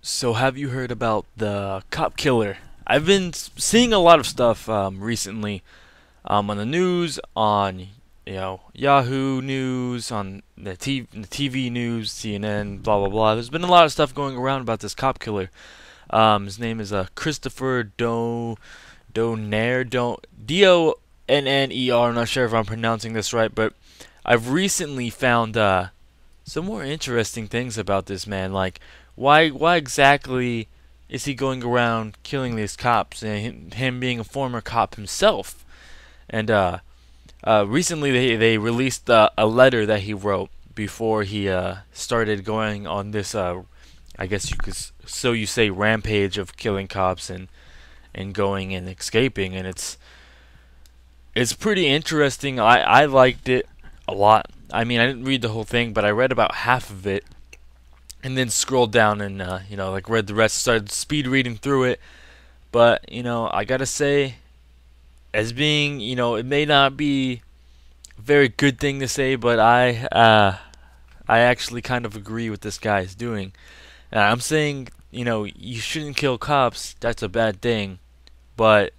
So have you heard about the cop killer? I've been seeing a lot of stuff recently on the news, on Yahoo News, on the TV news, CNN, blah blah blah. There's been a lot of stuff going around about this cop killer. His name is Christopher Donner, Donner. I'm not sure if I'm pronouncing this right, but I've recently found some more interesting things about this man. Like, why exactly is he going around killing these cops? And him being a former cop himself. And recently they released a letter that he wrote before he started going on this I guess you could you say rampage of killing cops and going and escaping. And it's pretty interesting. I liked it a lot. I mean, I didn't read the whole thing, but I read about half of it, and then scrolled down and like read the rest. Started speed reading through it. But I gotta say, as being it may not be a very good thing to say, but I actually kind of agree with this guy is doing. I'm saying you shouldn't kill cops. That's a bad thing, but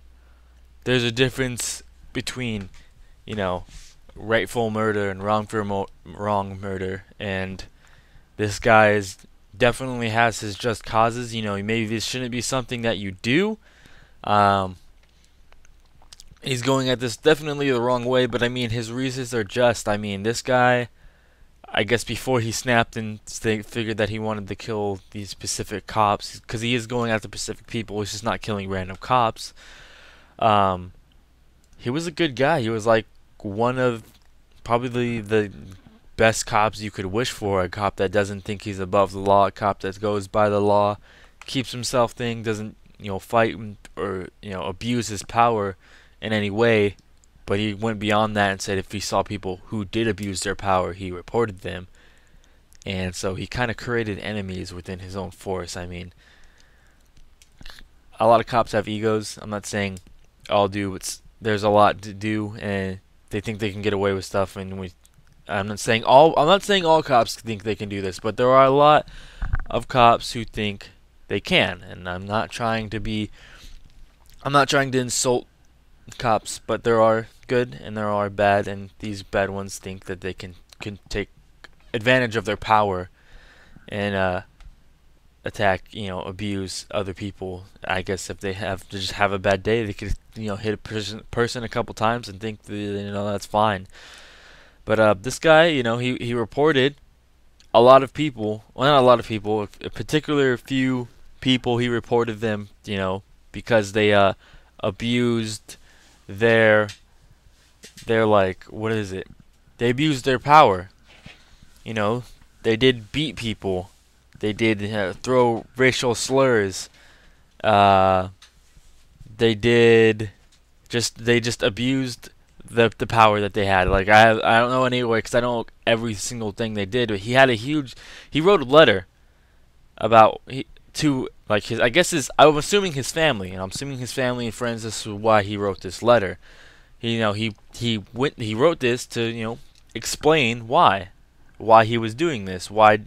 there's a difference between you know rightful murder and wrong murder. And this guy is definitely has his just causes. Maybe this shouldn't be something that you do. Um, he's going at this definitely the wrong way, but I mean his reasons are just. I mean, this guy, I guess before he snapped and figured that he wanted to kill these specific cops, because he is going after specific people. He's just not killing random cops. Um, he was a good guy. He was like one of probably the best cops you could wish for. A cop that doesn't think he's above the law. A cop that goes by the law, keeps himself thing, doesn't fight or abuse his power in any way. But he went beyond that and said if he saw people who did abuse their power, he reported them. And so he kind of created enemies within his own force. I mean, a lot of cops have egos. I'm not saying all do, but there's a lot to do, and they think they can get away with stuff. And I'm not saying all cops think they can do this, but there are a lot of cops who think they can. And I'm not trying to insult cops, but there are good and there are bad, and these bad ones think that they can take advantage of their power and attack, abuse other people. I guess if they have to just have a bad day, they could hit a person a couple times and think that, that's fine. But this guy, he reported a lot of people. Well, not a lot of people. A particular few people. He reported them, because they abused their like, what is it? They abused their power. They did beat people. They did throw racial slurs. Uh, they just abused the power that they had. Like, I don't know anyway because I don't know every single thing they did. But he wrote a letter about to like his, I guess I'm assuming his family, and I'm assuming his family and friends. This is why he wrote this letter. He wrote this to explain why he was doing this. Why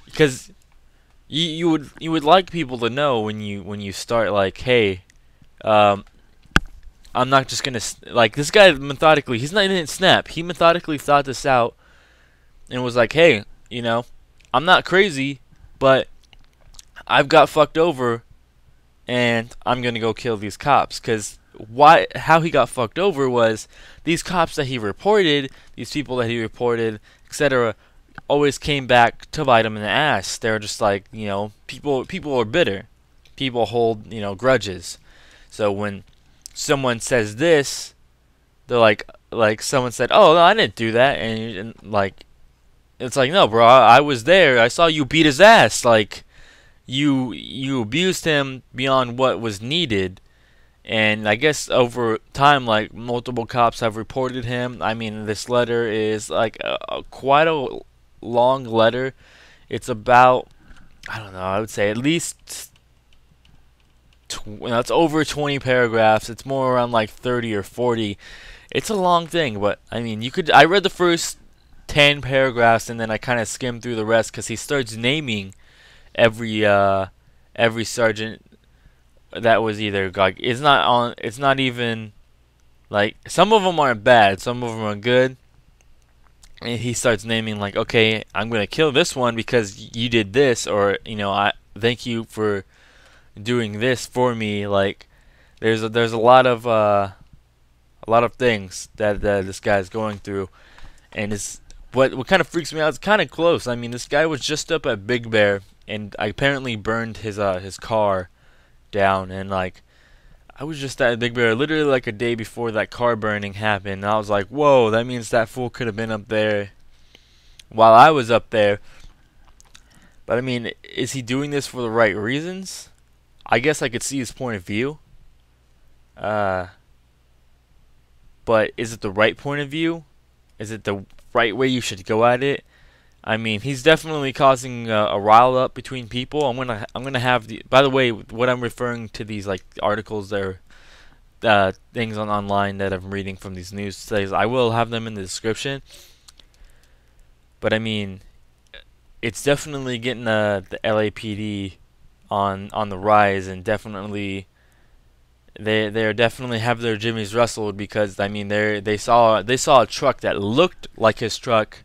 because you would like people to know when you start, like, hey, I'm not just gonna like this guy methodically. He didn't snap. He methodically thought this out and was like, hey, I'm not crazy, but I've got fucked over, and I'm gonna go kill these cops. Because how he got fucked over was these cops that he reported, these people that he reported, etc., always came back to bite him in the ass. They're just like, people are bitter. People hold, grudges. So when someone says this, they're like someone said, "Oh, no, I didn't do that," and like, it's like, no, bro, I was there. I saw you beat his ass. Like, you abused him beyond what was needed. And I guess over time, like, multiple cops have reported him. I mean, this letter is like quite a long letter. It's about, I don't know, I would say at least it's over 20 paragraphs. It's more around like 30 or 40. It's a long thing, but I mean, I read the first 10 paragraphs and then I kind of skimmed through the rest because he starts naming every every sergeant that was either like it's not even like some of them aren't bad, some of them are good. And he starts naming like, okay, I'm gonna kill this one because you did this, or I thank you for doing this for me. Like there's a lot of things that this guy's going through, and it's what kind of freaks me out. It's kind of close. I mean, this guy was just up at Big Bear, and I apparently burned his car down, and like I was just at Big Bear literally like a day before that car burning happened. And I was like, whoa, that means that fool could have been up there while I was up there. But I mean, is he doing this for the right reasons? I guess I could see his point of view. Uh, but is it the right point of view? Is it the right way you should go at it? I mean, he's definitely causing a rile up between people. I'm gonna have the. By the way, what I'm referring to these like articles, they're things online that I'm reading from these news sites. I will have them in the description. But I mean, it's definitely getting the LAPD on the rise, and definitely they're definitely have their jimmies rustled, because I mean they saw a truck that looked like his truck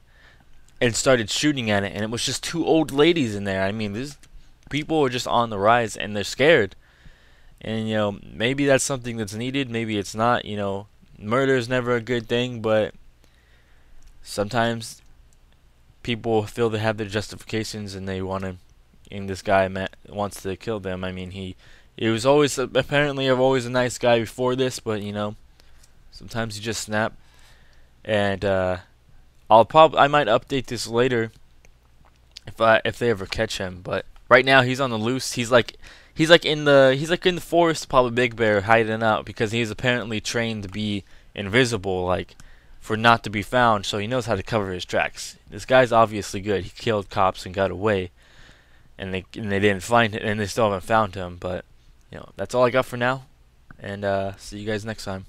and started shooting at it, and it was just two old ladies in there. I mean, these people are just on the rise, and they're scared. And maybe that's something that's needed, maybe it's not. Murder is never a good thing, but sometimes people feel they have their justifications, and they want to. And this guy wants to kill them. I mean, he was always apparently always a nice guy before this, but sometimes you just snap. And I might update this later if they ever catch him. But right now he's on the loose. He's like in the forest, probably Big Bear, hiding out, because he's apparently trained to be invisible, like for not to be found. So he knows how to cover his tracks. This guy's obviously good. He killed cops and got away, and they didn't find it, and they still haven't found him. But that's all I got for now, and see you guys next time.